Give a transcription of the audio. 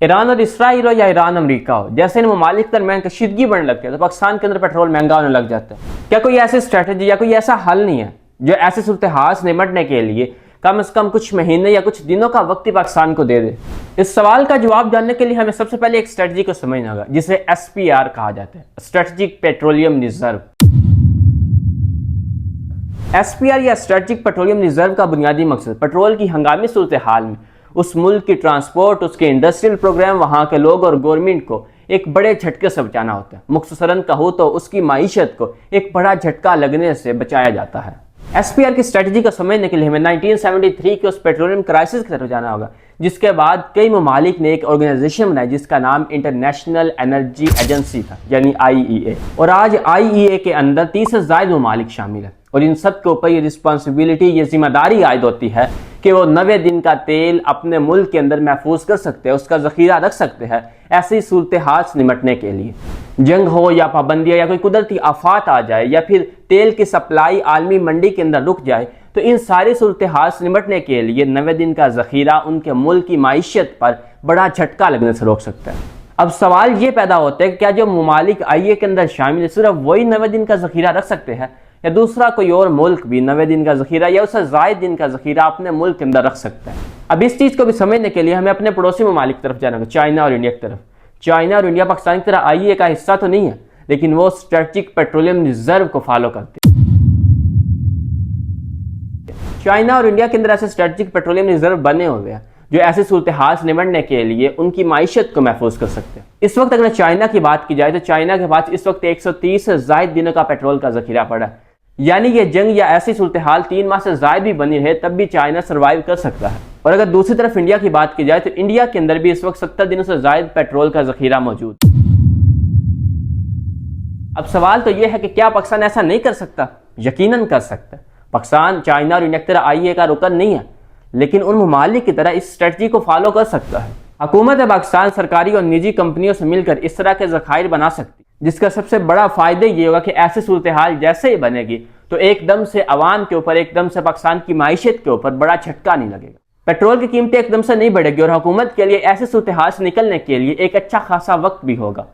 Iran और Israel हो या ईरान अमेरिका हो, जैसे इन ममालिक दरमियान कशीदगी बढ़ने लगती है तो पाकिस्तान के अंदर पेट्रोल महंगा होने लग जाता है। क्या कोई ऐसी स्ट्रैटेजी या कोई ऐसा हल नहीं है जो ऐसे सूरत हाल से निपटने के लिए कम से कम कुछ महीने या कुछ दिनों का वक्त ही पाकिस्तान को दे दे? इस सवाल का जवाब जानने के लिए हमें सबसे पहले एक स्ट्रेटजी को समझना होगा जिसे SPR कहा जाता है, स्ट्रेटेजिक पेट्रोलियम रिजर्व। SPR या स्ट्रेटेजिक पेट्रोलियम रिजर्व का बुनियादी मकसद पेट्रोल की हंगामी सूरत हाल में उस मुल्क की ट्रांसपोर्ट, उसके इंडस्ट्रियल प्रोग्राम, वहाँ के लोग और गवर्नमेंट को एक बड़े झटके से बचाना होता है। मुख्तसरन कहूँ तो उसकी माईशत को एक बड़ा झटका लगने से बचाया जाता है। SPR की स्ट्रेटजी को समझने के लिए हमें 1973 के उस पेट्रोलियम क्राइसिस की तरफ जाना होगा, जिसके बाद कई ममालिक ने एक ऑर्गेनाइजेशन बनाई जिसका नाम इंटरनेशनल एनर्जी एजेंसी था, यानी IEA। और आज IEA के अंदर 30 से ज़ायद ममालिक शामिल है और इन सब के ऊपर ये रिस्पॉन्सिबिलिटी, ये जिम्मेदारी आयद होती है कि वो 90 दिन का तेल अपने मुल्क के अंदर महफूज कर सकते हैं, उसका जखीरा रख सकते हैं ऐसी सूरत हाल से निपटने के लिए। जंग हो या पाबंदियाँ या कोई कुदरती आफात आ जाए या फिर तेल की सप्लाई आलमी मंडी के अंदर रुक जाए, तो इन सारी सूरत हाल से निपटने के लिए 90 दिन का जखीरा उनके मुल्क की माईशत पर बड़ा झटका लगने से रोक सकता है। अब सवाल ये पैदा होता है कि क्या जो ममालिक IEA के अंदर शामिल है सिर्फ वही 90 दिन का जखीरा रख सकते हैं या दूसरा कोई और मुल्क भी 90 दिन का जखीरा या उससे ज़ायद दिन का जखीरा अपने मुल्क के अंदर रख सकता है? अब इस चीज़ को भी समझने के लिए हमें अपने पड़ोसी ममालिक की तरफ जाना होगा, चाइना और इंडिया की तरफ। चाइना और इंडिया पाकिस्तान की तरह IEA का हिस्सा तो नहीं है, लेकिन वो स्ट्रेटेजिक पेट्रोलियम रिजर्व को फॉलो करते हैं। चाइना और इंडिया के अंदर ऐसे स्ट्रेटेजिक पेट्रोलियम रिजर्व बने हुए हैं जो ऐसे सूरत हाल से निपटने के लिए उनकी माईशत को महफूज कर सकते हैं। इस वक्त अगर चाइना की बात की जाए तो चाइना के पास इस वक्त 130 से ज़ायद दिनों का पेट्रोल का जखीरा पड़ा है, यानी ये जंग या ऐसी सूरत हाल 3 माह से ज़ायद भी बनी रहे तब भी चाइना सर्वाइव कर सकता है। और अगर दूसरी तरफ इंडिया की बात की जाए तो इंडिया के अंदर भी इस वक्त 70 दिनों से ज़ायद पेट्रोल का जखीरा मौजूद। अब सवाल तो यह है कि क्या पाकिस्तान ऐसा नहीं कर सकता? यकीनन कर सकता है। पाकिस्तान चाइना और इंडिया की तरह IEA का रुकन नहीं है, लेकिन उन ममालिक की तरह इस स्ट्रेटजी को फॉलो कर सकता है। हुकूमत पाकिस्तान सरकारी और निजी कंपनियों से मिलकर इस तरह के जखायर बना सकती, जिसका सबसे बड़ा फायदा ये होगा कि ऐसी सूरत हाल जैसे ही बनेगी तो एकदम से अवाम के ऊपर, एकदम से पाकिस्तान की माईशत के ऊपर बड़ा झटका नहीं लगेगा। पेट्रोल की कीमतें एकदम से नहीं बढ़ेगी और हुकूमत के लिए ऐसी सूरत हाल से निकलने के लिए एक अच्छा खासा वक्त भी होगा।